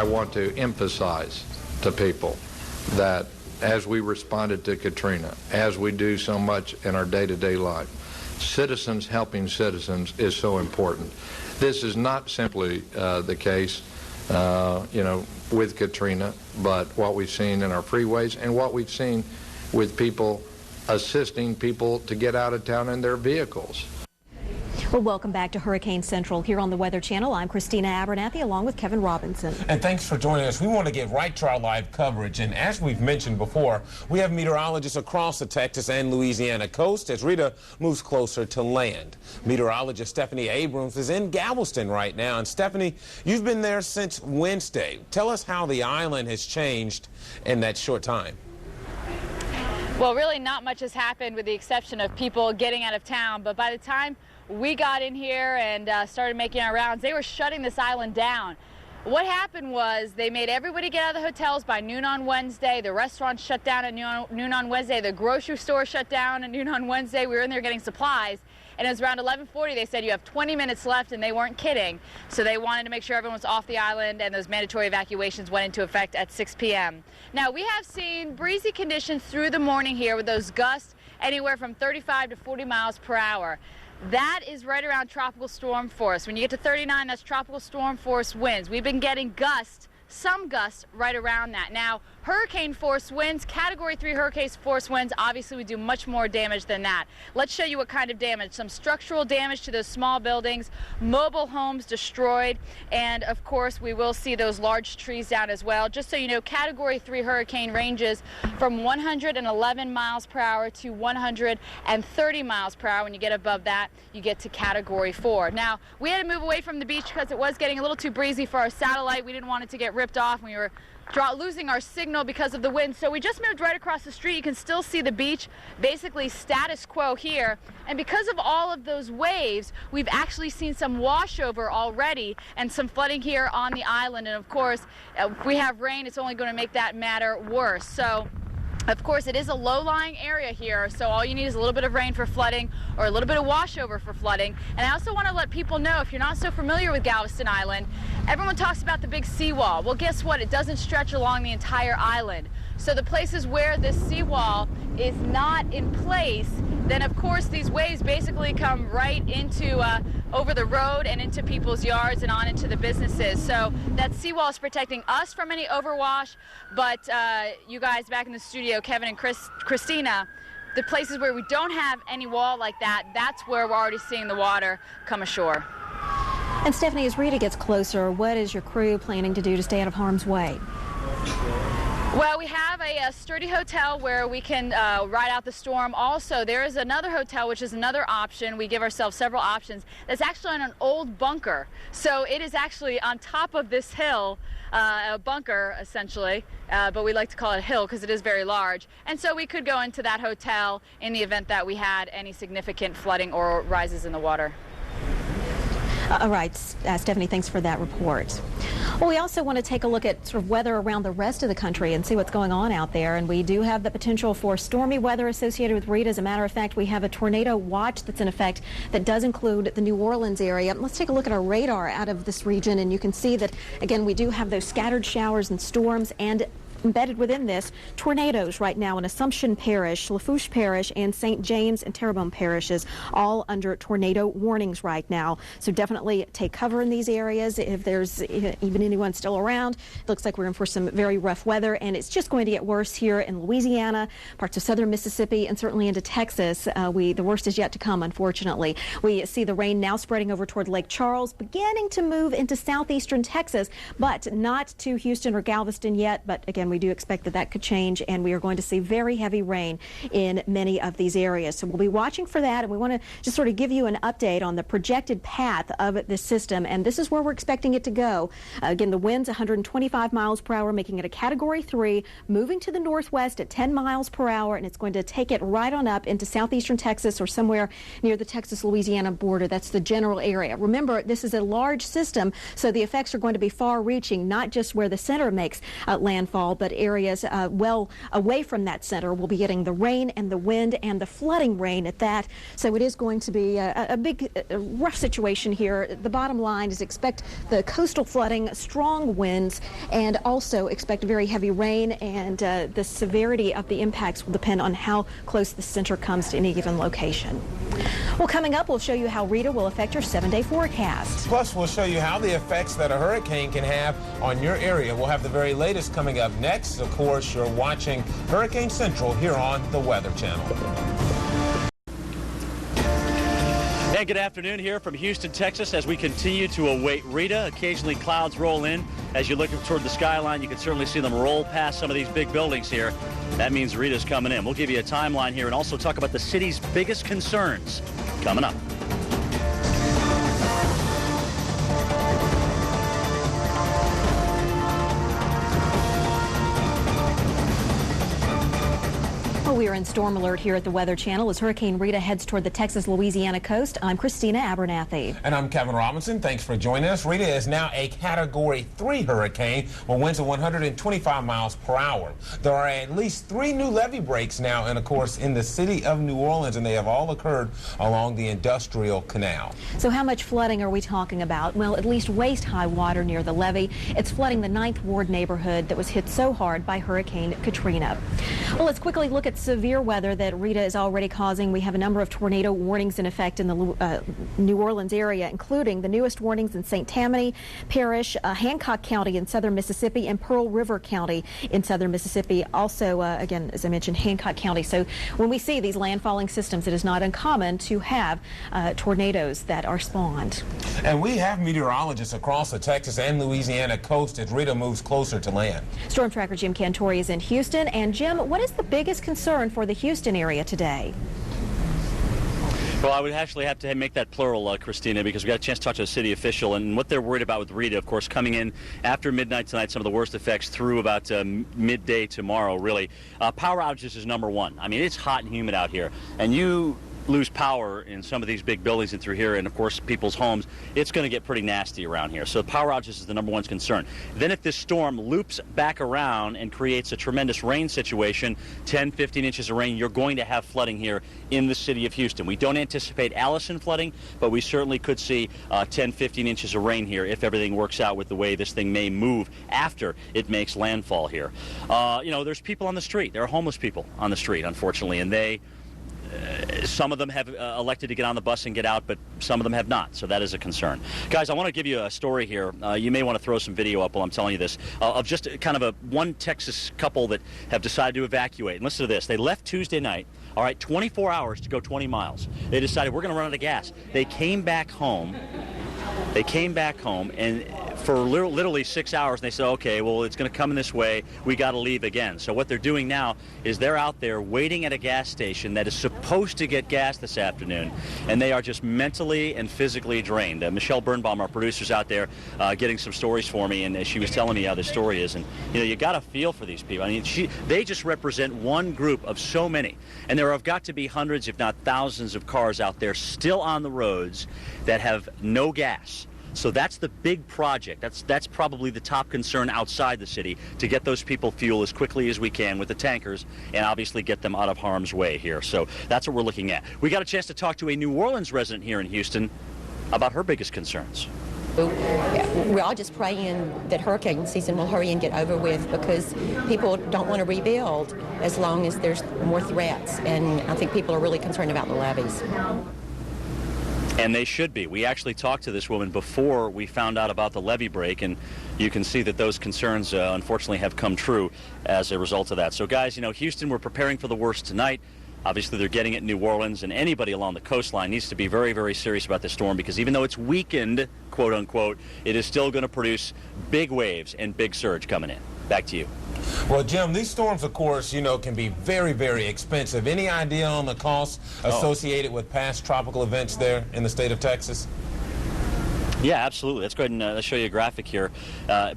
want to emphasize to people that as we responded to Katrina, as we do so much in our day-to-day life, citizens helping citizens is so important. This is not simply the case, with Katrina, but what we've seen in our freeways and what we've seen with people assisting people to get out of town in their vehicles. Well, welcome back to Hurricane Central here on the Weather Channel. I'm Christina Abernathy along with Kevin Robinson. And thanks for joining us. We want to get right to our live coverage. And as we've mentioned before, we have meteorologists across the Texas and Louisiana coast as Rita moves closer to land. Meteorologist Stephanie Abrams is in Galveston right now. And Stephanie, you've been there since Wednesday. Tell us how the island has changed in that short time. Well, really not much has happened with the exception of people getting out of town. But by the time we got in here and started making our rounds, they were shutting this island down. What happened was they made everybody get out of the hotels by noon on Wednesday. The restaurants shut down at noon on Wednesday. The grocery store shut down at noon on Wednesday. We were in there getting supplies. And it was around 11:40. They said you have 20 minutes left, and they weren't kidding. So they wanted to make sure everyone was off the island, and those mandatory evacuations went into effect at 6 p.m. Now, we have seen breezy conditions through the morning here with those gusts anywhere from 35 to 40 miles per hour. That is right around tropical storm force. When you get to 39, that's tropical storm force winds. We've been getting gusts, some gusts right around that. Now, hurricane force winds, Category 3 hurricane force winds, obviously we do much more damage than that. Let's show you what kind of damage. Some structural damage to those small buildings, mobile homes destroyed, and of course we will see those large trees down as well. Just so you know, Category 3 hurricane ranges from 111 miles per hour to 130 miles per hour. When you get above that, you get to Category 4. Now, we had to move away from the beach because it was getting a little too breezy for our satellite. We didn't want it to get ripped off. We were losing our signal because of the wind, so we just moved right across the street. You can still see the beach, basically status quo here, and because of all of those waves, we've actually seen some washover already and some flooding here on the island. And of course, if we have rain, it's only going to make that matter worse. So of course, it is a low-lying area here, so all you need is a little bit of rain for flooding or a little bit of washover for flooding. And I also want to let people know, if you're not so familiar with Galveston Island, everyone talks about the big seawall. Well, guess what? It doesn't stretch along the entire island. So the places where this seawall is not in place, then of course these waves basically come right into over the road and into people's yards and on into the businesses. So that seawall is protecting us from any overwash, but you guys back in the studio, Kevin and Christina, the places where we don't have any wall like that, that's where we're already seeing the water come ashore. And Stephanie, as Rita gets closer, what is your crew planning to do to stay out of harm's way? Well, we have a sturdy hotel where we can ride out the storm. Also, there is another hotel, which is another option. We give ourselves several options. That's actually on an old bunker. So it is actually on top of this hill, a bunker, essentially. But we like to call it a hill because it is very large. And so we could go into that hotel in the event that we had any significant flooding or rises in the water. All right, Stephanie, thanks for that report. Well, we also want to take a look at sort of weather around the rest of the country and see what's going on out there. And we do have the potential for stormy weather associated with Rita. As a matter of fact, we have a tornado watch that's in effect that does include the New Orleans area. Let's take a look at our radar out of this region, and you can see that, again, we do have those scattered showers and storms, and embedded within this, tornadoes right now in Assumption Parish, Lafourche Parish, and St. James and Terrebonne parishes, all under tornado warnings right now. So definitely take cover in these areas if there's even anyone still around. It looks like we're in for some very rough weather, and it's just going to get worse here in Louisiana, parts of southern Mississippi, and certainly into Texas. The worst is yet to come, unfortunately. We see the rain now spreading over toward Lake Charles, beginning to move into southeastern Texas, but not to Houston or Galveston yet. But again, we do expect that that could change, and we are going to see very heavy rain in many of these areas. So we'll be watching for that, and we want to just sort of give you an update on the projected path of this system, and this is where we're expecting it to go. Again, the wind's 125 miles per hour, making it a Category 3, moving to the northwest at 10 miles per hour, and it's going to take it right on up into southeastern Texas or somewhere near the Texas-Louisiana border. That's the general area. Remember, this is a large system, so the effects are going to be far-reaching, not just where the center makes landfall, but areas well away from that center will be getting the rain and the wind and the flooding rain at that. So it is going to be a big rough situation here. The bottom line is expect the coastal flooding, strong winds, and also expect very heavy rain, and the severity of the impacts will depend on how close the center comes to any given location. Well, coming up, we'll show you how Rita will affect your 7-day forecast. Plus, we'll show you how the effects that a hurricane can have on your area. We'll have the very latest coming up next. Of course, you're watching Hurricane Central here on the Weather Channel. And good afternoon here from Houston, Texas, as we continue to await Rita. Occasionally clouds roll in. As you look toward the skyline, you can certainly see them roll past some of these big buildings here. That means Rita's coming in. We'll give you a timeline here and also talk about the city's biggest concerns coming up. We are in storm alert here at the Weather Channel as Hurricane Rita heads toward the Texas-Louisiana coast. I'm Christina Abernathy. And I'm Kevin Robinson. Thanks for joining us. Rita is now a Category 3 hurricane with winds of 125 miles per hour. There are at least 3 new levee breaks now, and of course, in the city of New Orleans, and they have all occurred along the Industrial Canal. So how much flooding are we talking about? Well, at least waist-high water near the levee. It's flooding the 9th Ward neighborhood that was hit so hard by Hurricane Katrina. Well, let's quickly look at severe weather that Rita is already causing. We have a number of tornado warnings in effect in the New Orleans area, including the newest warnings in St. Tammany Parish, Hancock County in southern Mississippi, and Pearl River County in southern Mississippi. Also, again, as I mentioned, Hancock County. So when we see these landfalling systems, it is not uncommon to have tornadoes that are spawned. And we have meteorologists across the Texas and Louisiana coast as Rita moves closer to land. Storm tracker Jim Cantori is in Houston. And Jim, what is the biggest concern for the Houston area today? Well, I would actually have to make that plural, Christina, because we got a chance to talk to a city official, and what they're worried about with Rita, of course, coming in after midnight tonight, some of the worst effects through about midday tomorrow, really. Power outages is number one. I mean, it's hot and humid out here, and you lose power in some of these big buildings and through here, and of course people's homes, it's going to get pretty nasty around here. So power outages is the number one concern. Then if this storm loops back around and creates a tremendous rain situation, 10, 15 inches of rain, you're going to have flooding here in the city of Houston. We don't anticipate Allison flooding, but we certainly could see 10, 15 inches of rain here if everything works out with the way this thing may move after it makes landfall here. You know, there's people on the street. There are homeless people on the street, unfortunately, and some of them have elected to get on the bus and get out, but some of them have not, so that is a concern. Guys, I want to give you a story here. You may want to throw some video up while I'm telling you this, of just kind of one Texas couple that have decided to evacuate. And listen to this. They left Tuesday night, all right, 24 hours to go 20 miles. They decided, we're going to run out of gas. They came back home, and for literally 6 hours, and they said, okay, well, it's going to come in this way. We got to leave again. So what they're doing now is they're out there waiting at a gas station that is supposed to get gas this afternoon, and they are just mentally and physically drained. Michelle Birnbaum, our producer's out there getting some stories for me, and she was telling me how this story is. And, you know, you got to feel for these people. I mean, they just represent one group of so many, and there have got to be hundreds, if not thousands, of cars out there still on the roads that have no gas. So that's the big project. That's probably the top concern outside the city, to get those people fuel as quickly as we can with the tankers and obviously get them out of harm's way here. So that's what we're looking at. We got a chance to talk to a New Orleans resident here in Houston about her biggest concerns. We're all just praying that hurricane season will hurry and get over with, because people don't want to rebuild as long as there's more threats. And I think people are really concerned about the levees. And they should be. We actually talked to this woman before we found out about the levee break, and you can see that those concerns, unfortunately, have come true as a result of that. So, guys, you know, Houston, we're preparing for the worst tonight. Obviously, they're getting it in New Orleans, and anybody along the coastline needs to be very, very serious about this storm, because even though it's weakened, quote unquote, it is still going to produce big waves and big surge coming in. Back to you. Well, Jim, these storms, of course, you know, can be very, very expensive. Any idea on the costs associated with past tropical events there in the state of Texas? Yeah, absolutely. Let's go ahead and let's show you a graphic here.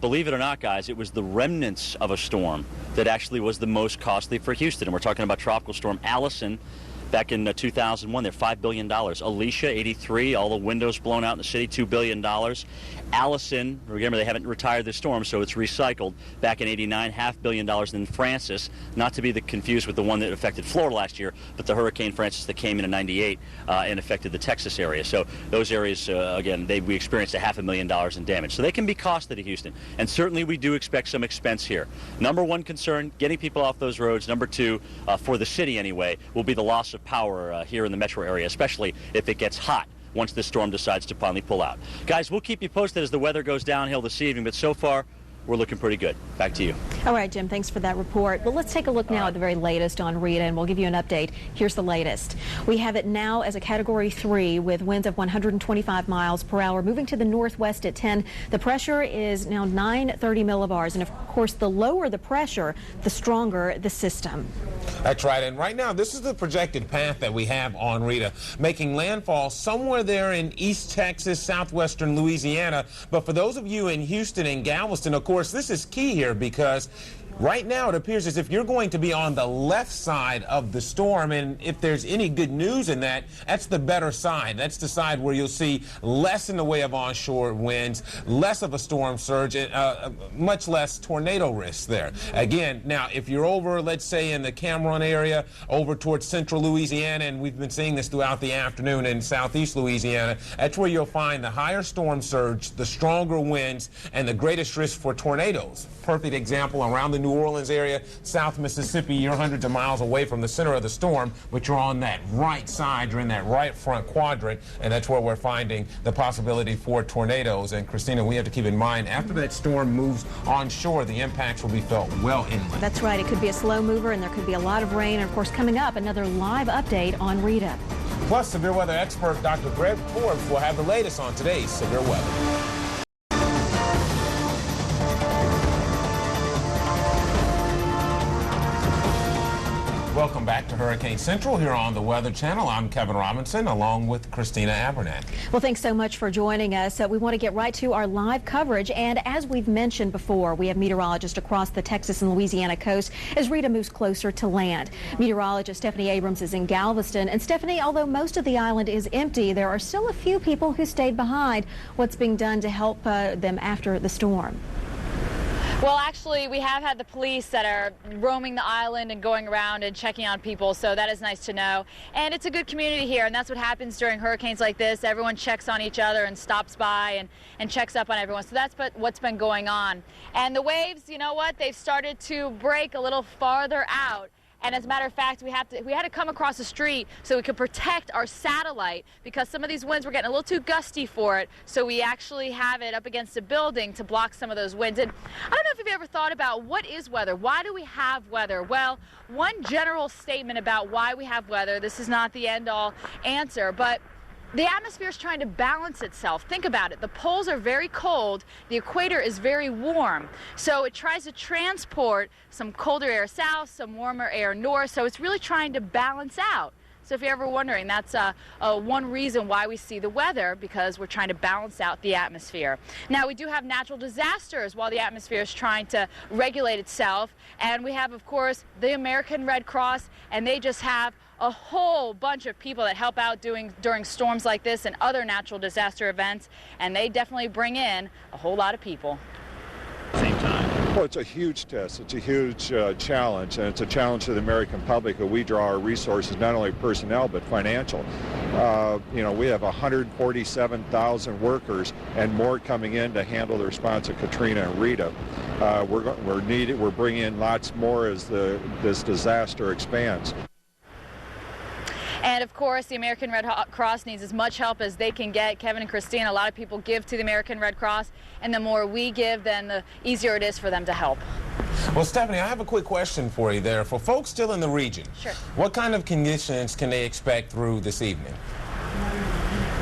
Believe it or not, guys, it was the remnants of a storm that actually was the most costly for Houston. And we're talking about Tropical Storm Allison. Back in 2001, they're $5 billion. Alicia, 83, all the windows blown out in the city, $2 billion. Allison, remember they haven't retired the storm, so it's recycled. Back in 89, $500 million. And then Francis, not to be confused with the one that affected Florida last year, but the Hurricane Francis that came in 98 and affected the Texas area. So those areas, again, we experienced $500,000 in damage. So they can be costly to Houston. And certainly we do expect some expense here. Number one concern, getting people off those roads. Number two, for the city anyway, will be the loss of power here in the metro area, especially if it gets hot once this storm decides to finally pull out. Guys, we'll keep you posted as the weather goes downhill this evening, but so far, we're looking pretty good. Back to you. All right, Jim, thanks for that report. Well, let's take a look now at the very latest on Rita, and we'll give you an update. Here's the latest. We have it now as a Category 3 with winds of 125 miles per hour, moving to the northwest at 10. The pressure is now 930 millibars, and of course, the lower the pressure, the stronger the system. That's right, and right now, this is the projected path that we have on Rita, making landfall somewhere there in East Texas, southwestern Louisiana. But for those of you in Houston and Galveston, of course, this is key here because right now it appears as if you're going to be on the left side of the storm, and if there's any good news in that, that's the better side. That's the side where you'll see less in the way of onshore winds, less of a storm surge, and much less tornado risk there. Again, now if you're over, let's say in the Cameron area, over towards central Louisiana, and we've been seeing this throughout the afternoon in southeast Louisiana, that's where you'll find the higher storm surge, the stronger winds, and the greatest risk for tornadoes. Perfect example around the New Orleans area, South Mississippi. You're hundreds of miles away from the center of the storm, but you're on that right side. You're in that right front quadrant, and that's where we're finding the possibility for tornadoes. And Christina, we have to keep in mind, after that storm moves onshore, the impacts will be felt well inland. That's right. It could be a slow mover, and there could be a lot of rain. And of course, coming up, another live update on Rita. Plus, severe weather expert Dr. Greg Forbes will have the latest on today's severe weather. Welcome back to Hurricane Central here on the Weather Channel. I'm Kevin Robinson along with Christina Abernathy. Well, thanks so much for joining us. We want to get right to our live coverage. And as we've mentioned before, we have meteorologists across the Texas and Louisiana coast as Rita moves closer to land. Meteorologist Stephanie Abrams is in Galveston. And Stephanie, although most of the island is empty, there are still a few people who stayed behind. What's being done to help them after the storm? Well, actually, we have had the police that are roaming the island and going around and checking on people, so that is nice to know. And it's a good community here, and that's what happens during hurricanes like this. Everyone checks on each other and stops by and checks up on everyone. So that's what's been going on. And the waves, you know what, they've started to break a little farther out. And as a matter of fact, we had to come across the street so we could protect our satellite because some of these winds were getting a little too gusty for it. So we actually have it up against a building to block some of those winds. And I don't know if you've ever thought about what is weather? Why do we have weather? Well, one general statement about why we have weather, this is not the end-all answer, but the atmosphere is trying to balance itself. Think about it. The poles are very cold. The equator is very warm. So it tries to transport some colder air south, some warmer air north. So it's really trying to balance out. So if you're ever wondering, that's one reason why we see the weather, because we're trying to balance out the atmosphere. Now, we do have natural disasters while the atmosphere is trying to regulate itself. And we have, of course, the American Red Cross, and they just have a whole bunch of people that help out during storms like this and other natural disaster events, and they definitely bring in a whole lot of people. Same time. Well, it's a huge test. It's a huge challenge, and it's a challenge to the American public who we draw our resources, not only personnel, but financial. You know, we have 147,000 workers and more coming in to handle the response of Katrina and Rita. We're bringing in lots more as this disaster expands. And of course, the American Red Cross needs as much help as they can get. Kevin and Christine, a lot of people give to the American Red Cross, and the more we give, then the easier it is for them to help. Well, Stephanie, I have a quick question for you there. For folks still in the region, sure, what kind of conditions can they expect through this evening?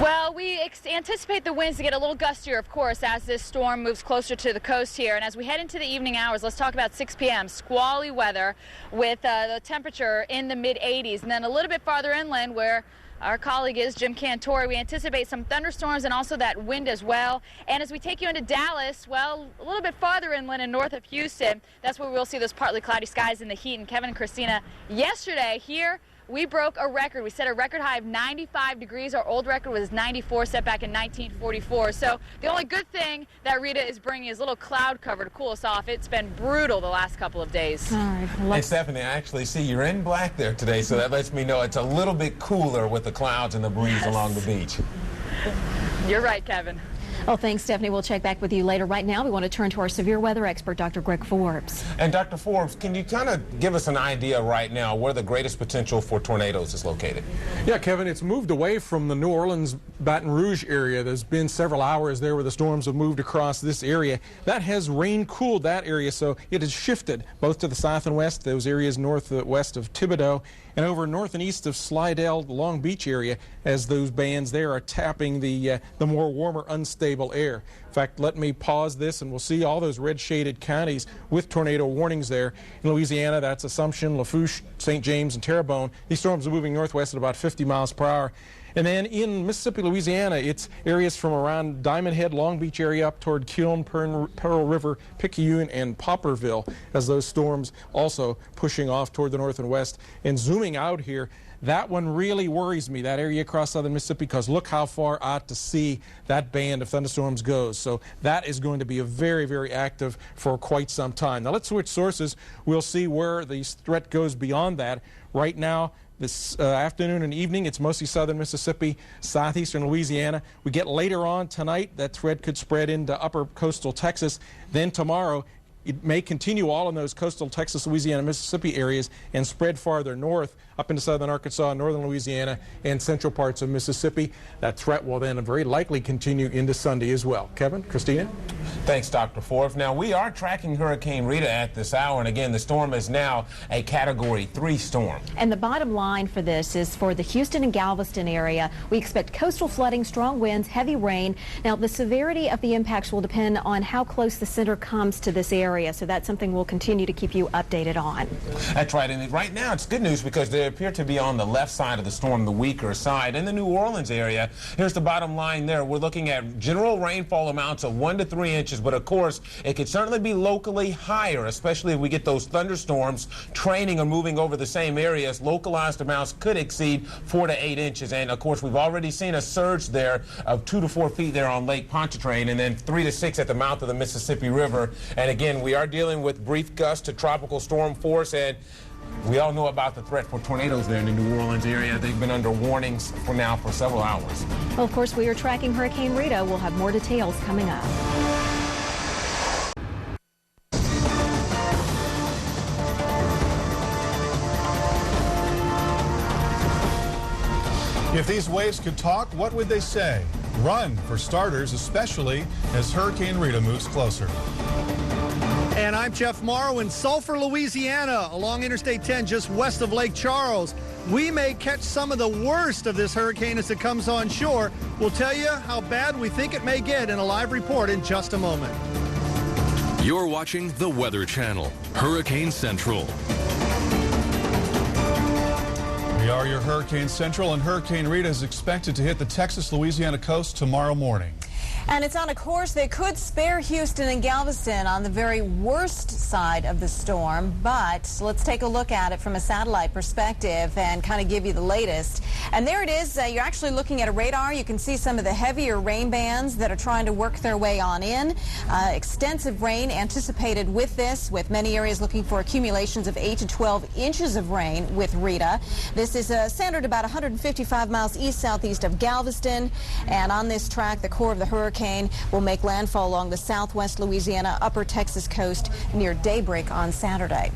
Well, we anticipate the winds to get a little gustier, of course, as this storm moves closer to the coast here. And as we head into the evening hours, let's talk about 6 p.m. Squally weather with the temperature in the mid-80s. And then a little bit farther inland where our colleague is, Jim Cantori, we anticipate some thunderstorms and also that wind as well. And as we take you into Dallas, well, a little bit farther inland and north of Houston, that's where we'll see those partly cloudy skies and the heat. And Kevin and Christina, yesterday here, we broke a record. We set a record high of 95 degrees. Our old record was 94, set back in 1944. So the only good thing that Rita is bringing is a little cloud cover to cool us off. It's been brutal the last couple of days. All right. Hey, Stephanie, I actually see you're in black there today, so that lets me know it's a little bit cooler with the clouds and the breeze along the beach. You're right, Kevin. Well, thanks, Stephanie. We'll check back with you later. Right now, we want to turn to our severe weather expert, Dr. Greg Forbes. And Dr. Forbes, can you kind of give us an idea right now where the greatest potential for tornadoes is located? Yeah, Kevin, it's moved away from the New Orleans, Baton Rouge area. There's been several hours there where the storms have moved across this area. That has rain-cooled that area, so it has shifted both to the south and west, those areas northwest of Thibodaux, and over north and east of Slidell, the Long Beach area, as those bands there are tapping the more warmer, unstable air. In fact, let me pause this and we'll see all those red shaded counties with tornado warnings there. In Louisiana, that's Assumption, Lafourche, St. James, and Terrebonne. These storms are moving northwest at about 50 miles per hour. And then in Mississippi, Louisiana, it's areas from around Diamond Head, Long Beach area up toward Kiln, Pearl River, Picayune, and Poplarville, as those storms also pushing off toward the north and west. And zooming out here, that one really worries me, that area across southern Mississippi, because look how far out to sea that band of thunderstorms goes. So that is going to be a very, very active for quite some time. Now let's switch sources. We'll see where the threat goes beyond that. Right now, this afternoon and evening, it's mostly southern Mississippi, southeastern Louisiana. We get later on tonight, that threat could spread into upper coastal Texas. Then tomorrow, it may continue all in those coastal Texas, Louisiana, Mississippi areas and spread farther north up into southern Arkansas, northern Louisiana, and central parts of Mississippi. That threat will then very likely continue into Sunday as well. Kevin, Christina? Thanks, Dr. Forbes. Now, we are tracking Hurricane Rita at this hour, and again, the storm is now a Category 3 storm. And the bottom line for this is for the Houston and Galveston area, we expect coastal flooding, strong winds, heavy rain. Now, the severity of the impacts will depend on how close the center comes to this area, so that's something we'll continue to keep you updated on. That's right, and right now it's good news because they appear to be on the left side of the storm, the weaker side. In the New Orleans area, here's the bottom line there. We're looking at general rainfall amounts of 1 to 3 inches, but of course, it could certainly be locally higher, especially if we get those thunderstorms training or moving over the same areas. Localized amounts could exceed 4 to 8 inches, and of course, we've already seen a surge there of 2 to 4 feet there on Lake Pontchartrain, and then 3 to 6 at the mouth of the Mississippi River. And again, we are dealing with brief gusts to tropical storm force, and we all know about the threat for tornadoes there in the New Orleans area. They've been under warnings for several hours. Well, of course, we are tracking Hurricane Rita. We'll have more details coming up. If these waves could talk, what would they say? Run, for starters, especially as Hurricane Rita moves closer. And I'm Jeff Morrow in Sulphur, Louisiana, along Interstate 10 just west of Lake Charles. We may catch some of the worst of this hurricane as it comes on shore. We'll tell you how bad we think it may get in a live report in just a moment. You're watching the Weather Channel, Hurricane Central. We are your Hurricane Central, and Hurricane Rita is expected to hit the Texas-Louisiana coast tomorrow morning. And it's on a course that could spare Houston and Galveston on the very worst side of the storm. But let's take a look at it from a satellite perspective and kind of give you the latest. And there it is. You're actually looking at a radar. You can see some of the heavier rain bands that are trying to work their way on in. Extensive rain anticipated with this, with many areas looking for accumulations of 8 to 12 inches of rain with Rita. This is centered about 155 miles east-southeast of Galveston. And on this track, the core of the hurricane will make landfall along the southwest Louisiana, upper Texas coast near daybreak on Saturday.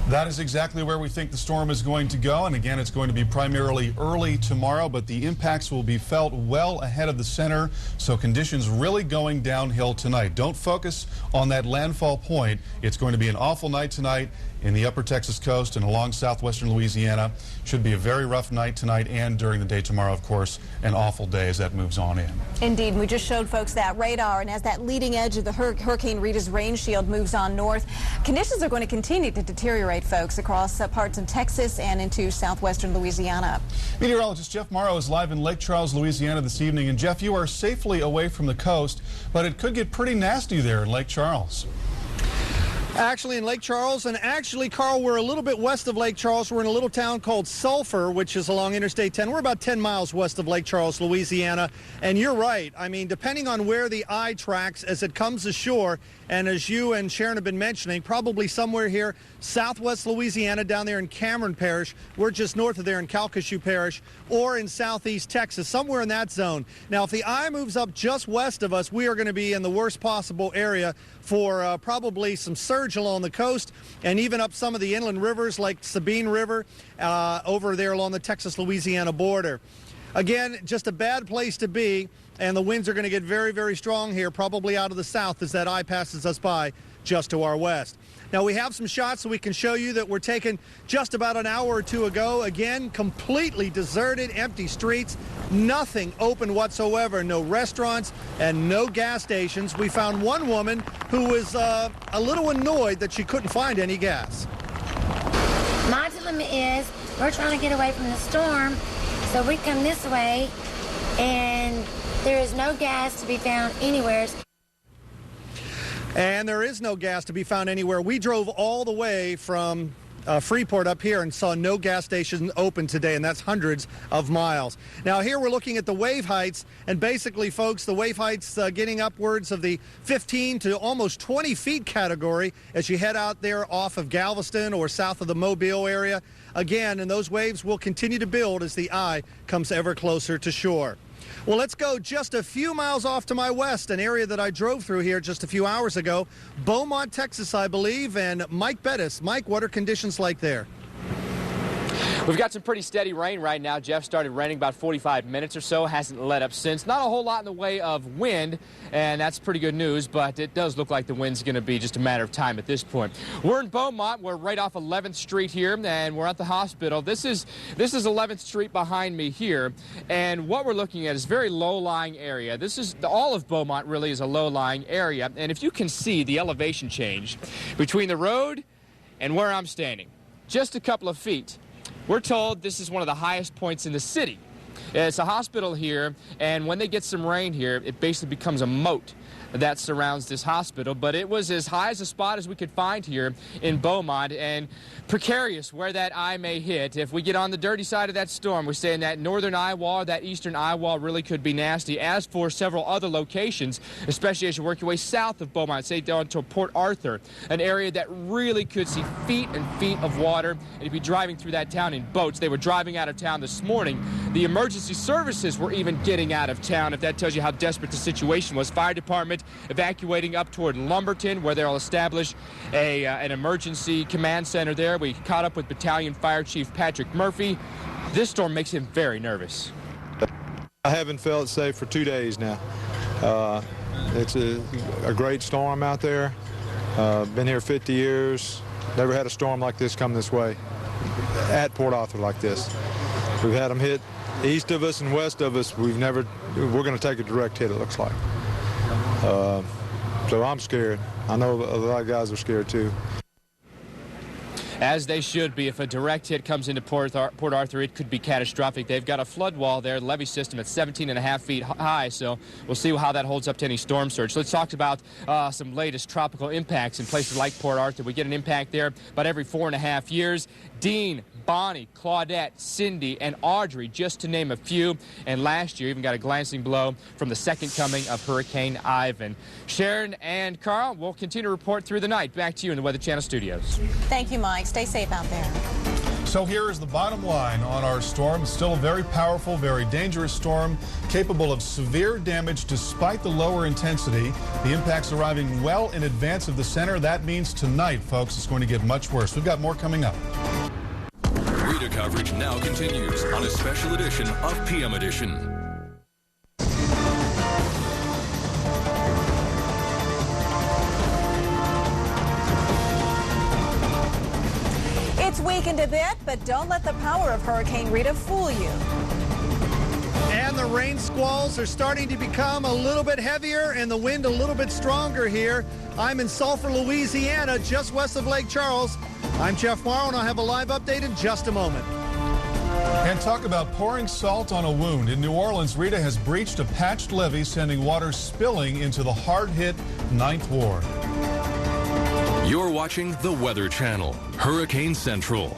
That is exactly where we think the storm is going to go. And again, it's going to be primarily early tomorrow, but the impacts will be felt well ahead of the center. So conditions really going downhill tonight. Don't focus on that landfall point. It's going to be an awful night tonight in the upper Texas coast and along southwestern Louisiana. Should be a very rough night tonight and during the day tomorrow, of course, an awful day as that moves on in. Indeed. We just showed folks that radar, and as that leading edge of the Hurricane Rita's rain shield moves on north, conditions are going to continue to deteriorate, folks, across parts of Texas and into southwestern Louisiana. Meteorologist Jeff Morrow is live in Lake Charles, Louisiana this evening. And Jeff, you are safely away from the coast, but it could get pretty nasty there in Lake Charles. Actually in Lake Charles, and actually, Carl, we're a little bit west of Lake Charles. We're in a little town called Sulphur, which is along Interstate 10. We're about 10 miles west of Lake Charles, Louisiana. And you're right. I mean, depending on where the eye tracks as it comes ashore, and as you and Sharon have been mentioning, probably somewhere here, southwest Louisiana, down there in Cameron Parish. We're just north of there in Calcasieu Parish, or in southeast Texas, somewhere in that zone. Now, if the eye moves up just west of us, we are going to be in the worst possible area for probably some surge along the coast, and even up some of the inland rivers like Sabine River over there along the Texas-Louisiana border. Again, just a bad place to be, and the winds are going to get very, very strong here, probably out of the south as that eye passes us by just to our west. Now, we have some shots so we can show you that were taken just about an hour or two ago. Again, completely deserted, empty streets, nothing open whatsoever, no restaurants and no gas stations. We found one woman who was a little annoyed that she couldn't find any gas. My dilemma is we're trying to get away from the storm, so we come this way, and there is no gas to be found anywhere. And there is no gas to be found anywhere. We drove all the way from Freeport up here and saw no gas station open today, and that's hundreds of miles. Now here we're looking at the wave heights, and basically, folks, the wave heights getting upwards of the 15 to almost 20 feet category as you head out there off of Galveston or south of the Mobile area. Again, and those waves will continue to build as the eye comes ever closer to shore. Well, let's go just a few miles off to my west, an area that I drove through here just a few hours ago. Beaumont, Texas, I believe, and Mike Bettis. Mike, what are conditions like there? We've got some pretty steady rain right now. Jeff, started raining about 45 minutes or so. Hasn't let up since. Not a whole lot in the way of wind, and that's pretty good news, but it does look like the wind's going to be just a matter of time at this point. We're in Beaumont. We're right off 11th Street here, and we're at the hospital. This is 11th Street behind me here, and what we're looking at is a very low-lying area. This is all of Beaumont really is a low-lying area, and if you can see the elevation change between the road and where I'm standing, just a couple of feet. We're told this is one of the highest points in the city. It's a hospital here, and when they get some rain here, it basically becomes a moat that surrounds this hospital. But it was as high as a spot as we could find here in Beaumont, and precarious where that eye may hit. If we get on the dirty side of that storm, we're saying that northern eye wall, that eastern eye wall really could be nasty. As for several other locations, especially as you work your way south of Beaumont, say down to Port Arthur, an area that really could see feet and feet of water, and you'd be driving through that town in boats. They were driving out of town this morning. The emergency services were even getting out of town, if that tells you how desperate the situation was. Fire department evacuating up toward Lumberton, where they'll establish an emergency command center there. We caught up with Battalion Fire Chief Patrick Murphy. This storm makes him very nervous. I haven't felt safe for 2 days now. It's a great storm out there. Been here 50 years. Never had a storm like this come this way at Port Arthur like this. We've had them hit east of us and west of us. We're going to take a direct hit, it looks like. So I'm scared. I know a lot of guys are scared too. As they should be. If a direct hit comes into Port Arthur, it could be catastrophic. They've got a flood wall there, levee system at 17.5 feet high, so we'll see how that holds up to any storm surge. Let's talk about some latest tropical impacts in places like Port Arthur. We get an impact there about every 4.5 years. Dean, Bonnie, Claudette, Cindy, and Audrey, just to name a few. And last year even got a glancing blow from the second coming of Hurricane Ivan. Sharon and Carl, we'll continue to report through the night. Back to you in the Weather Channel studios. Thank you, Mike. Stay safe out there. So here is the bottom line on our storm. It's still a very powerful, very dangerous storm, capable of severe damage despite the lower intensity. The impacts arriving well in advance of the center. That means tonight, folks, it's going to get much worse. We've got more coming up. Rita coverage now continues on a special edition of PM Edition. It's weakened a bit, but don't let the power of Hurricane Rita fool you. And the rain squalls are starting to become a little bit heavier and the wind a little bit stronger here. I'm in Sulphur, Louisiana, just west of Lake Charles. I'm Jeff Morrow, and I'll have a live update in just a moment. And talk about pouring salt on a wound. In New Orleans, Rita has breached a patched levee, sending water spilling into the hard-hit 9th Ward. You're watching the Weather Channel, Hurricane Central.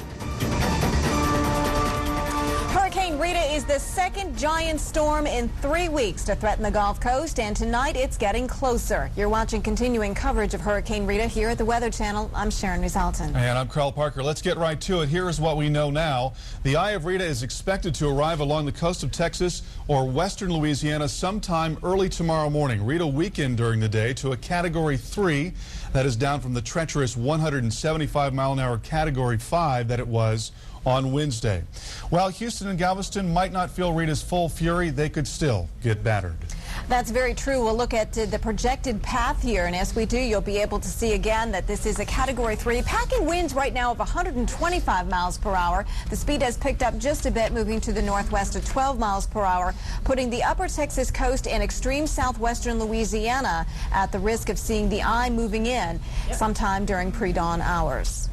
Hurricane Rita is the second giant storm in 3 weeks to threaten the Gulf Coast, and tonight it's getting closer. You're watching continuing coverage of Hurricane Rita here at the Weather Channel. I'm Sharon Rizalton. And I'm Carl Parker. Let's get right to it. Here is what we know now. The eye of Rita is expected to arrive along the coast of Texas or western Louisiana sometime early tomorrow morning. Rita weakened during the day to a Category 3. That is down from the treacherous 175-mile-an-hour Category 5 that it was on Wednesday. While Houston and Galveston might not feel Rita's full fury, they could still get battered. That's very true. We'll look at the projected path here, and as we do, you'll be able to see again that this is a Category 3. Packing winds right now of 125 miles per hour. The speed has picked up just a bit, moving to the northwest at 12 miles per hour, putting the upper Texas coast and extreme southwestern Louisiana at the risk of seeing the eye moving in sometime during pre-dawn hours.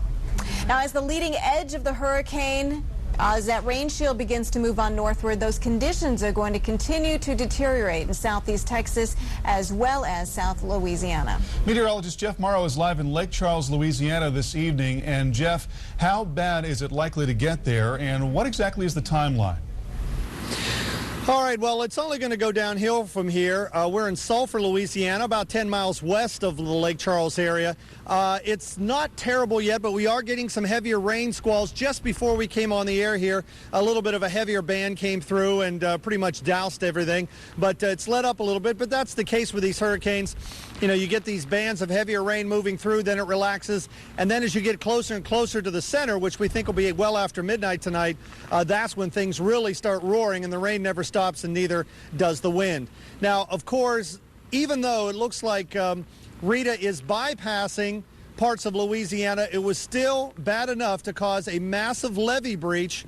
Now, as the leading edge of the hurricane, as that rain shield begins to move on northward, those conditions are going to continue to deteriorate in southeast Texas as well as South Louisiana. Meteorologist Jeff Morrow is live in Lake Charles, Louisiana this evening. And Jeff, how bad is it likely to get there, and what exactly is the timeline? All right, well, it's only going to go downhill from here. We're in Sulphur, Louisiana, about 10 miles west of the Lake Charles area. It's not terrible yet, but we are getting some heavier rain squalls. Just before we came on the air here, a little bit of a heavier band came through and pretty much doused everything. But it's let up a little bit, but that's the case with these hurricanes. You know, you get these bands of heavier rain moving through, then it relaxes. And then as you get closer and closer to the center, which we think will be well after midnight tonight, that's when things really start roaring and the rain never stops, and neither does the wind. Now, of course, even though it looks like Rita is bypassing parts of Louisiana, it was still bad enough to cause a massive levee breach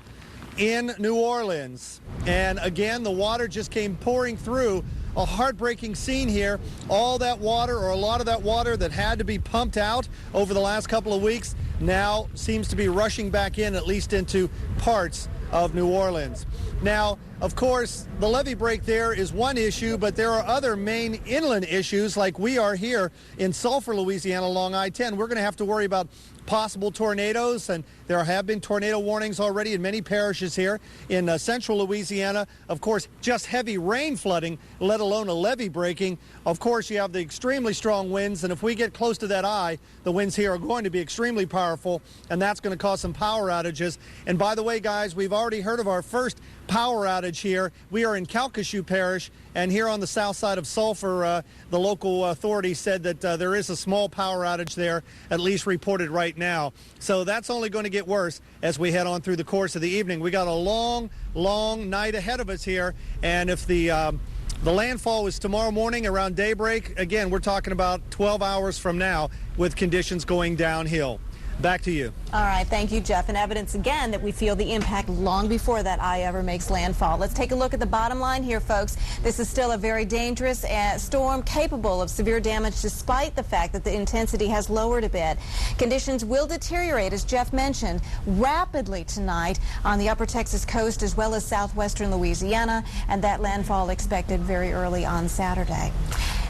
in New Orleans. And again, the water just came pouring through. A heartbreaking scene here. All that water, or a lot of that water that had to be pumped out over the last couple of weeks, now seems to be rushing back in, at least into parts of New Orleans. Now, of course, the levee break there is one issue, but there are other main inland issues like we are here in Sulphur, Louisiana along I-10. We're going to have to worry about possible tornadoes, and there have been tornado warnings already in many parishes here in central Louisiana. Of course, just heavy rain flooding, let alone a levee breaking. Of course, you have the extremely strong winds, and if we get close to that eye, the winds here are going to be extremely powerful, and that's going to cause some power outages. And by the way, guys, we've already heard of our first power outage here. We are in Calcasieu Parish, and here on the south side of Sulphur, the local authorities said that there is a small power outage there, at least reported right now. So that's only going to get worse as we head on through the course of the evening. We got a long, long night ahead of us here, and if the landfall is tomorrow morning around daybreak, again, we're talking about 12 hours from now with conditions going downhill. Back to you. All right, thank you, Jeff. And evidence again that we feel the impact long before that eye ever makes landfall. Let's take a look at the bottom line here, folks. This is still a very dangerous storm capable of severe damage despite the fact that the intensity has lowered a bit. Conditions will deteriorate, as Jeff mentioned, rapidly tonight on the upper Texas coast as well as southwestern Louisiana, and that landfall expected very early on Saturday.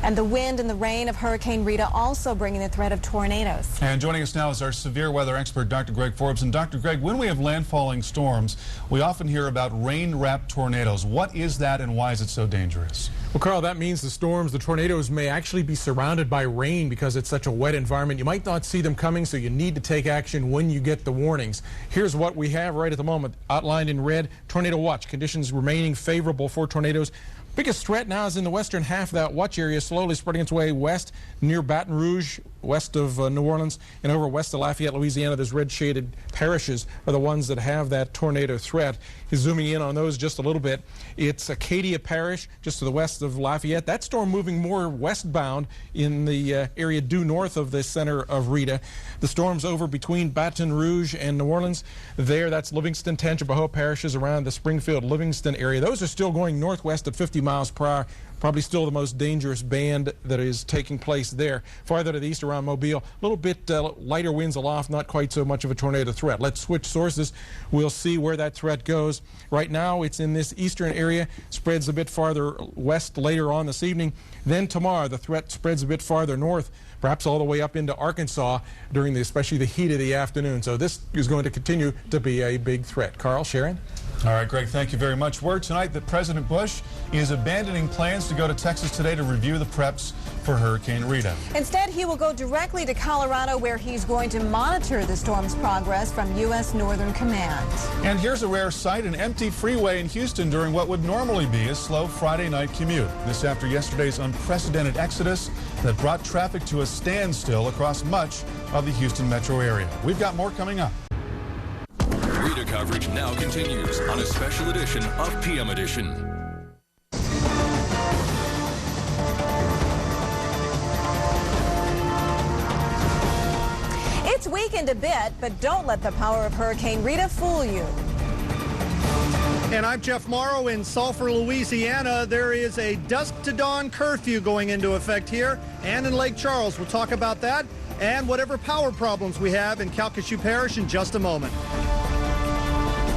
And the wind and the rain of Hurricane Rita also bringing the threat of tornadoes. And joining us now is our severe weather expert, Dr. Greg Forbes. And Dr. Greg, when we have landfalling storms, we often hear about rain-wrapped tornadoes. What is that, and why is it so dangerous? Well, Carl, that means the storms, the tornadoes may actually be surrounded by rain because it's such a wet environment. You might not see them coming, so you need to take action when you get the warnings. Here's what we have right at the moment, outlined in red. Tornado watch, conditions remaining favorable for tornadoes. Biggest threat now is in the western half of that watch area, slowly spreading its way west near Baton Rouge, west of New Orleans, and over west of Lafayette, Louisiana. Those red-shaded parishes are the ones that have that tornado threat. Zooming in on those just a little bit, it's Acadia Parish, just to the west of Lafayette. That storm moving more westbound in the area due north of the center of Rita. The storm's over between Baton Rouge and New Orleans. There, that's Livingston, Tangipahoa parishes around the Springfield-Livingston area. Those are still going northwest at 50 miles per hour. probably still the most dangerous band that is taking place there. Farther to the east around Mobile, a little bit lighter winds aloft, not quite so much of a tornado threat. Let's switch sources. We'll see where that threat goes. Right now, it's in this eastern area, spreads a bit farther west later on this evening. Then tomorrow, the threat spreads a bit farther north, perhaps all the way up into Arkansas during especially the heat of the afternoon. So this is going to continue to be a big threat. Carl, Sharon? All right, Greg, thank you very much. Word tonight that President Bush is abandoning plans to go to Texas today to review the preps for Hurricane Rita. Instead, he will go directly to Colorado, where he's going to monitor the storm's progress from U.S. Northern Command. And here's a rare sight, an empty freeway in Houston during what would normally be a slow Friday night commute. This after yesterday's unprecedented exodus that brought traffic to a standstill across much of the Houston metro area. We've got more coming up. Rita coverage now continues on a special edition of PM Edition. It's weakened a bit, but don't let the power of Hurricane Rita fool you. And I'm Jeff Morrow in Sulphur, Louisiana. There is a dusk to dawn curfew going into effect here and in Lake Charles. We'll talk about that and whatever power problems we have in Calcasieu Parish in just a moment.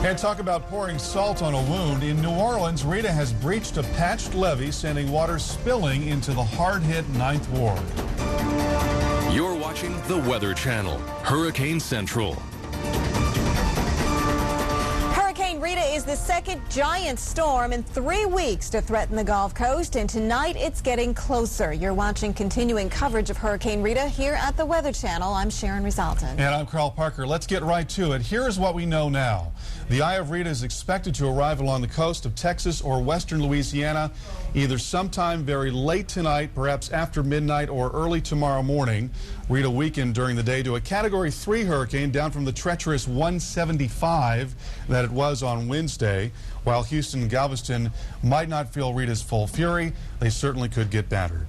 And talk about pouring salt on a wound. In New Orleans, Rita has breached a patched levee, sending water spilling into the hard-hit 9th Ward. You're watching the Weather Channel, Hurricane Central. Hurricane Rita is the second giant storm in 3 weeks to threaten the Gulf Coast, and tonight it's getting closer. You're watching continuing coverage of Hurricane Rita here at the Weather Channel. I'm Sharon Resulton. And I'm Carl Parker. Let's get right to it. Here's what we know now. The eye of Rita is expected to arrive along the coast of Texas or western Louisiana either sometime very late tonight, perhaps after midnight, or early tomorrow morning. Rita weakened during the day to a Category 3 hurricane, down from the treacherous 175 that it was on Wednesday. While Houston and Galveston might not feel Rita's full fury, they certainly could get battered.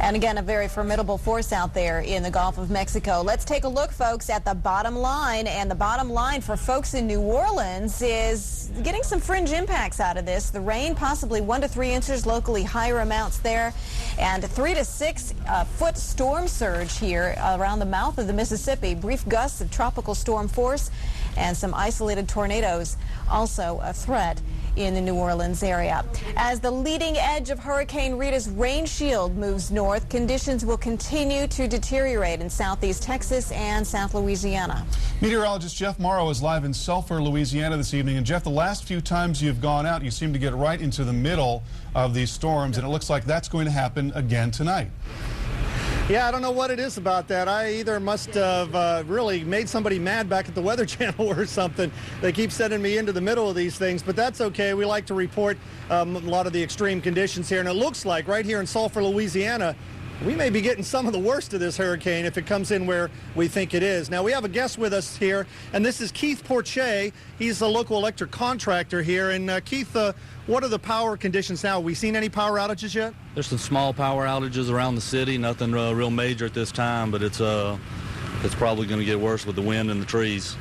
And again, a very formidable force out there in the Gulf of Mexico. Let's take a look, folks, at the bottom line. And the bottom line for folks in New Orleans is getting some fringe impacts out of this. The rain, possibly 1 to 3 inches, locally higher amounts there, and 3 to 6 foot storm surge here around the mouth of the Mississippi. Brief gusts of tropical storm force and some isolated tornadoes, also a threat in the New Orleans area. As the leading edge of Hurricane Rita's rain shield moves north, conditions will continue to deteriorate in southeast Texas and South Louisiana. Meteorologist Jeff Morrow is live in Sulphur, Louisiana this evening. And Jeff, the last few times you've gone out, you seem to get right into the middle of these storms, and it looks like that's going to happen again tonight. Yeah, I don't know what it is about that. I either must have really made somebody mad back at the Weather Channel or something. They keep sending me into the middle of these things, but that's okay. We like to report a lot of the extreme conditions here, and it looks like right here in Sulphur, Louisiana, we may be getting some of the worst of this hurricane if it comes in where we think it is. Now, we have a guest with us here, and this is Keith Porche. He's a local electric contractor here. And Keith, what are the power conditions now? Have we seen any power outages yet? There's some small power outages around the city, nothing real major at this time, but it's probably going to get worse with the wind and the trees.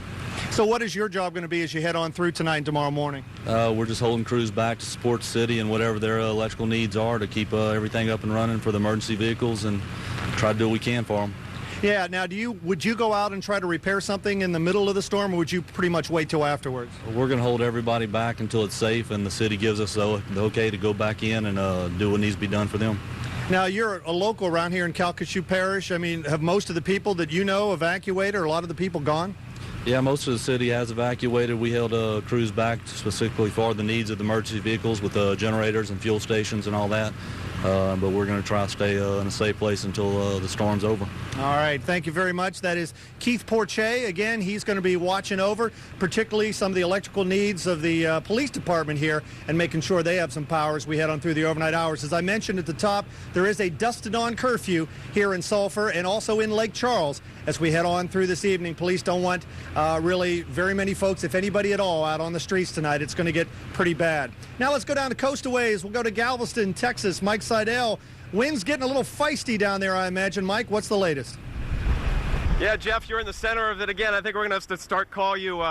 So what is your job going to be as you head on through tonight and tomorrow morning? We're just holding crews back to support the city and whatever their electrical needs are to keep everything up and running for the emergency vehicles, and try to do what we can for them. Yeah, now would you go out and try to repair something in the middle of the storm, or would you pretty much wait till afterwards? We're going to hold everybody back until it's safe and the city gives us the okay to go back in and do what needs to be done for them. Now, you're a local around here in Calcasieu Parish. I mean, have most of the people that you know evacuated, or a lot of the people gone? Yeah, most of the city has evacuated. We held crews back specifically for the needs of the emergency vehicles with generators and fuel stations and all that. But we're going to try to stay in a safe place until the storm's over. All right. Thank you very much. That is Keith Porche. Again, he's going to be watching over particularly some of the electrical needs of the police department here and making sure they have some power as we head on through the overnight hours. As I mentioned at the top, there is a dusk to dawn curfew here in Sulphur and also in Lake Charles as we head on through this evening. Police don't want really very many folks, if anybody at all, out on the streets tonight. It's going to get pretty bad. Now let's go down to coastal ways. We'll go to Galveston, Texas. Mike Seidel. Wind's getting a little feisty down there, I imagine. Mike, what's the latest? Yeah, Jeff, you're in the center of it again. I think we're going to have to start calling you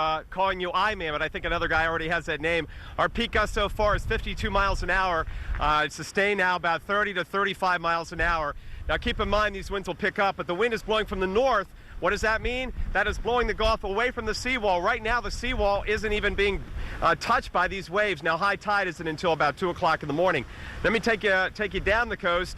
I-Man, but I think another guy already has that name. Our peak gust so far is 52 miles an hour. It's sustained now about 30 to 35 miles an hour. Now, keep in mind these winds will pick up, but the wind is blowing from the north. What does that mean? That is blowing the Gulf away from the seawall. Right now, the seawall isn't even being touched by these waves. Now, high tide isn't until about 2 o'clock in the morning. Let me take you down the coast,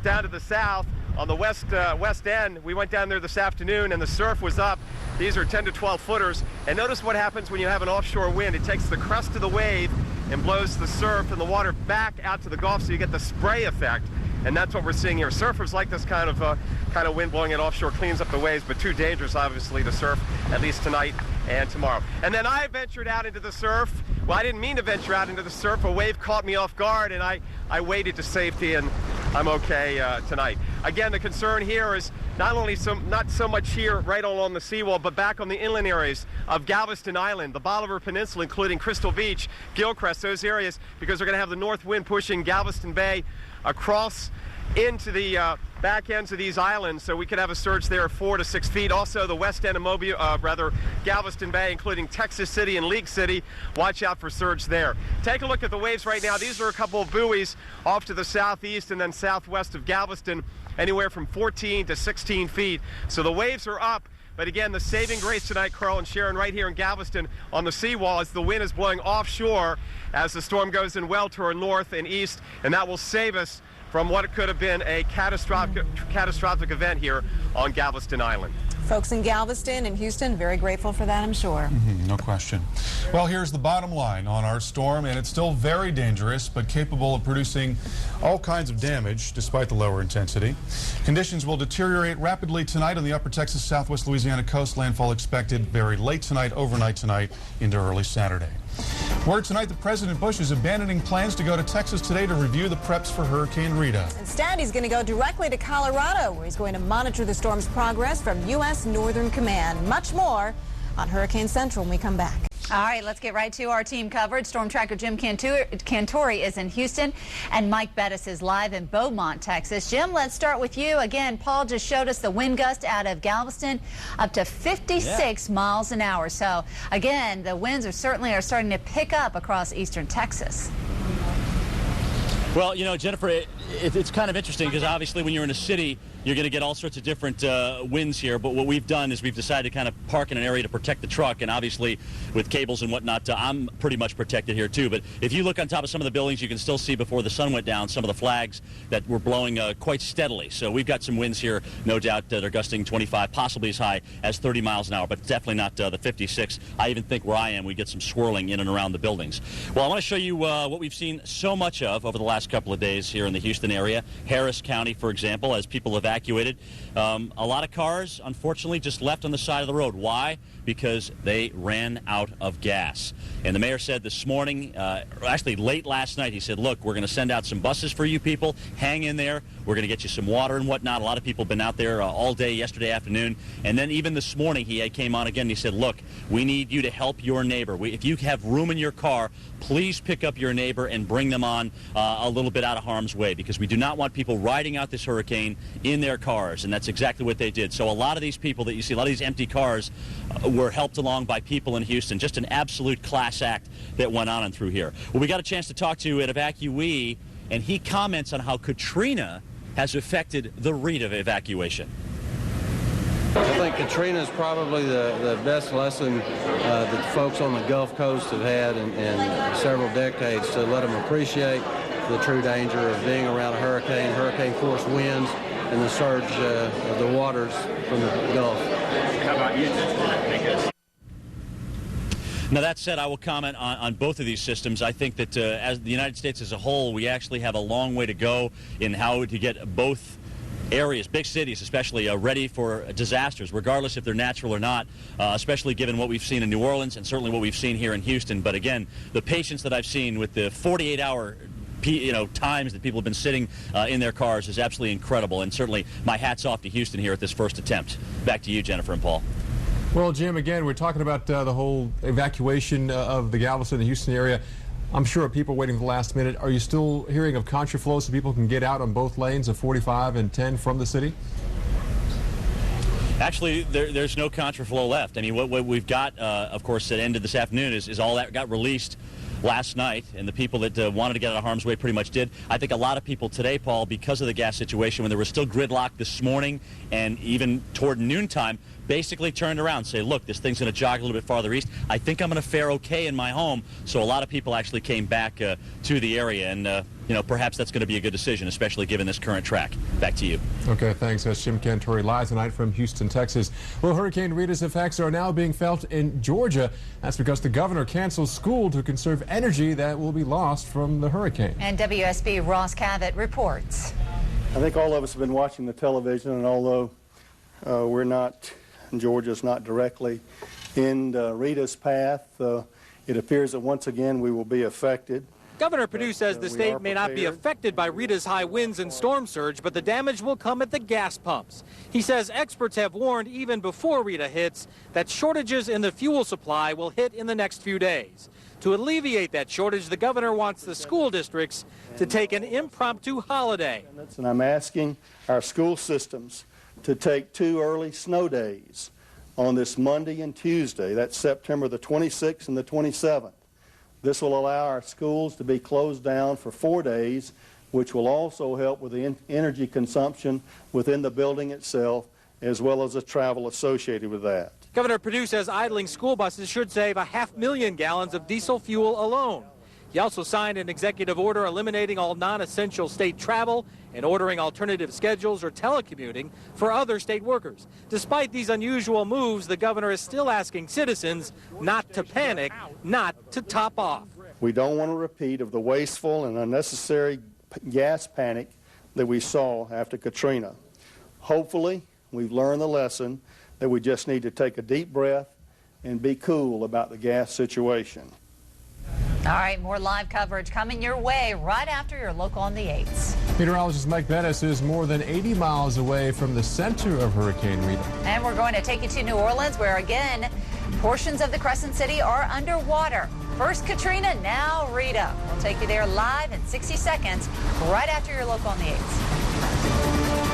down to the south. On the west end, we went down there this afternoon, and the surf was up. These are 10 to 12 footers. And notice what happens when you have an offshore wind. It takes the crest of the wave and blows the surf and the water back out to the Gulf, so you get the spray effect. And that's what we're seeing here. Surfers like this kind of wind blowing it offshore, cleans up the waves, but too dangerous, obviously, to surf, at least tonight and tomorrow. And then I ventured out into the surf. Well, I didn't mean to venture out into the surf. A wave caught me off guard, and I waded to safety, and I'm okay tonight. Again, the concern here is not so much here right along the seawall, but back on the inland areas of Galveston Island, the Bolivar Peninsula, including Crystal Beach, Gilcrest, those areas, because we're going to have the north wind pushing Galveston Bay across into the back ends of these islands, so we could have a surge there of 4 to 6 feet. Also, the west end of Galveston Bay, including Texas City and League City, watch out for surge there. Take a look at the waves right now. These are a couple of buoys off to the southeast and then southwest of Galveston, anywhere from 14 to 16 feet. So the waves are up. But again, the saving grace tonight, Carl and Sharon, right here in Galveston on the seawall, as the wind is blowing offshore as the storm goes in well to our north and east, and that will save us from what could have been a catastrophic event here on Galveston Island. Folks in Galveston and Houston, very grateful for that, I'm sure. No question. Well, here's the bottom line on our storm, and it's still very dangerous, but capable of producing all kinds of damage despite the lower intensity. Conditions will deteriorate rapidly tonight on the upper Texas, southwest Louisiana coast. Landfall expected very late tonight, overnight tonight, into early Saturday. Word tonight that President Bush is abandoning plans to go to Texas today to review the preps for Hurricane Rita. Instead, he's going to go directly to Colorado, where he's going to monitor the storm's progress from U.S. Northern Command. Much more on Hurricane Central when we come back. All right, let's get right to our team coverage. Storm tracker Jim Cantori is in Houston, and Mike Bettis is live in Beaumont, Texas. Jim, let's start with you. Again, Paul just showed us the wind gust out of Galveston up to 56 miles an hour. So, again, the winds are starting to pick up across eastern Texas. Well, you know, Jennifer, it's kind of interesting because obviously when you're in a city, you're going to get all sorts of different winds here. But what we've done is we've decided to kind of park in an area to protect the truck. And obviously with cables and whatnot, I'm pretty much protected here too. But if you look on top of some of the buildings, you can still see before the sun went down some of the flags that were blowing quite steadily. So we've got some winds here, no doubt, that are gusting 25, possibly as high as 30 miles an hour, but definitely not the 56. I even think where I am, we get some swirling in and around the buildings. Well, I want to show you what we've seen so much of over the last couple of days here in the Houston area. Harris County, for example, as people evacuated. A lot of cars, unfortunately, just left on the side of the road. Why? Because they ran out of gas. And the mayor said this morning, actually late last night, he said, look, we're going to send out some buses for you people. Hang in there. We're going to get you some water and whatnot. A lot of people have been out there all day yesterday afternoon. And then even this morning, he came on again and he said, look, we need you to help your neighbor. If you have room in your car, please pick up your neighbor and bring them on a little bit out of harm's way, because we do not want people riding out this hurricane in their cars. And that's exactly what they did. So a lot of these people that you see, a lot of these empty cars were helped along by people in Houston. Just an absolute class act that went on and through here. Well, we got a chance to talk to an evacuee, and he comments on how Katrina has affected the Rita evacuation. I think Katrina is probably the best lesson that folks on the Gulf Coast have had in several decades, to let them appreciate the true danger of being around a hurricane-force winds, and the surge of the waters from the Gulf. How about you? Now, that said, I will comment on both of these systems. I think that as the United States as a whole, we actually have a long way to go in how to get both areas, big cities especially, ready for disasters, regardless if they're natural or not, especially given what we've seen in New Orleans and certainly what we've seen here in Houston. But again, the patience that I've seen with the 48-hour times that people have been sitting in their cars is absolutely incredible. And certainly my hat's off to Houston here at this first attempt. Back to you, Jennifer and Paul. Well, Jim, again, we're talking about the whole evacuation of the Galveston and Houston area. I'm sure people waiting for the last minute. Are you still hearing of contraflow so people can get out on both lanes of 45 and 10 from the city? Actually, there's no contraflow left. I mean, what we've got, of course, at the end of this afternoon is all that got released last night, and the people that wanted to get out of harm's way pretty much did. I think a lot of people today, Paul, because of the gas situation, when there was still gridlock this morning and even toward noontime, basically turned around and say, look, this thing's going to jog a little bit farther east. I think I'm going to fare okay in my home. So a lot of people actually came back to the area, and you know, perhaps that's going to be a good decision, especially given this current track. Back to you. Okay, thanks. That's Jim Cantori live tonight from Houston, Texas. Well, Hurricane Rita's effects are now being felt in Georgia. That's because the governor canceled school to conserve energy that will be lost from the hurricane. And WSB Ross Cavett reports. I think all of us have been watching the television, and although Georgia's not directly in Rita's path, it appears that once again we will be affected. Governor Perdue says the state may not be affected by Rita's high winds and storm surge, but the damage will come at the gas pumps. He says experts have warned even before Rita hits that shortages in the fuel supply will hit in the next few days. To alleviate that shortage, the governor wants the school districts to take an impromptu holiday. And I'm asking our school systems to take 2 early snow days on this Monday and Tuesday. That's September the 26th and the 27th. This will allow our schools to be closed down for 4 days, which will also help with the energy consumption within the building itself, as well as the travel associated with that. Governor Perdue says idling school buses should save 500,000 gallons of diesel fuel alone. He also signed an executive order eliminating all non-essential state travel and ordering alternative schedules or telecommuting for other state workers. Despite these unusual moves, the governor is still asking citizens not to panic, not to top off. We don't want a repeat of the wasteful and unnecessary gas panic that we saw after Katrina. Hopefully, we've learned the lesson that we just need to take a deep breath and be cool about the gas situation. All right, more live coverage coming your way right after your local on the 8s. Meteorologist Mike Bettis is more than 80 miles away from the center of Hurricane Rita. And we're going to take you to New Orleans, where again, portions of the Crescent City are underwater. First Katrina, now Rita. We'll take you there live in 60 seconds right after your local on the 8s.